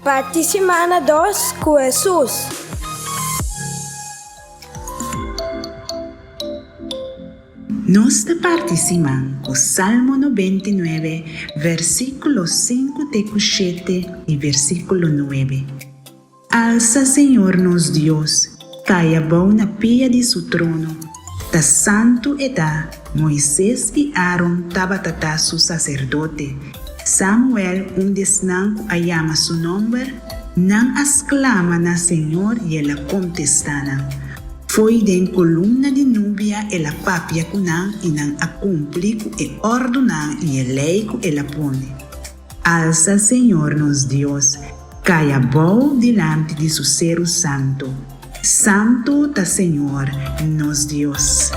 Parte semana 2 com Jesus. Nos participan con Salmo 99, versículo 5 de 7 y versículo 9. Alza, Señor, nos Dios, caia na pia de su trono. Da santo edad, Moisés y Aarón tabatata su sacerdote. Samuel, un desnanco llama su nombre, nan exclama na Señor y ela contestana. Foi den columna de nubia ela papia kunan e nan acumplico e ordunan e eleico ela pone. Alza, Señor, nos Dios, caia bom delante de su cero santo. Santo ta Señor, nos Dios.